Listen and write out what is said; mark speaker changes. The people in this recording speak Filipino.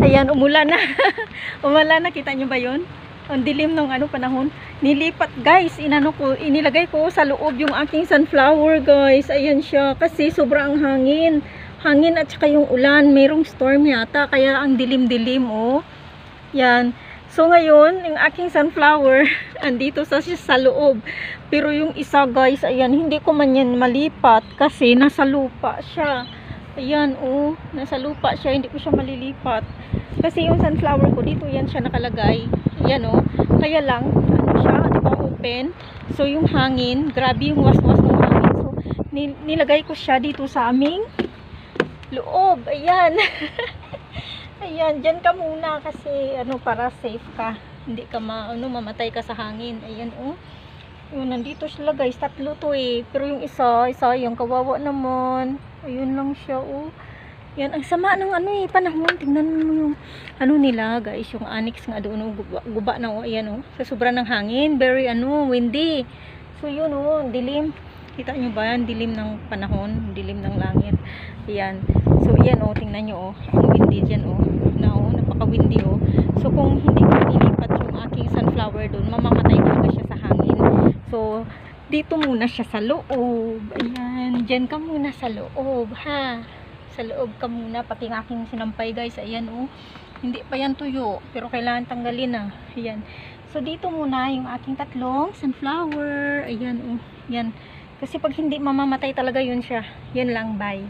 Speaker 1: Ayan, umulan na. Umulan na, kita nyo ba yun? Ang dilim ng panahon. Nilipat guys, inilagay ko sa loob yung aking sunflower guys. Ayan siya, kasi sobrang hangin. Hangin at saka yung ulan, mayroong storm yata, kaya ang dilim-dilim oh. Yan. So ngayon, yung aking sunflower andito sa loob. Pero yung isa guys, ayan, hindi ko man yan malipat kasi nasa lupa siya. Ayan oh, nasa lupa siya, hindi ko siya malilipat. Kasi yung sunflower ko dito yan siya nakalagay. Ayan oh. Kaya lang siya, di ba, open. So yung hangin, grabe yung waswas ng hangin. So nilagay ko siya dito sa aming loob. Ayan. Ayan, diyan ka muna kasi para safe ka. Hindi ka mamatay ka sa hangin. Ayan oh. Yun, nandito sila guys, tatlo to eh. Pero yung isa yung kawawa naman. Ayun lang siya oh. Yan, ang sama ng panahon. Tingnan mo yung nila guys, yung annex nga doon, guba na oh. Ayan oh, sa sobra ng hangin, very windy. So yun oh, dilim. Kita nyo ba yan? Dilim ng panahon, dilim ng langit. Ayan. So yan oh, tingnan nyo oh, ang windy dyan oh. Napaka-windy oh. So kung hindi ko nilipat yung aking sunflower doon, mamamatay talaga siya sa hangin. So dito muna siya sa loob. Ayan, dyan ka muna sa loob ha. Sa loob ka muna, pati ng aking sinampay guys. Ayan oh, hindi pa yan tuyo, pero kailangan tanggalin na. Ayan. So dito muna yung aking tatlong sunflower. Ayan oh, yan. Kasi pag hindi mamamatay talaga yun siya. Yan lang, bye.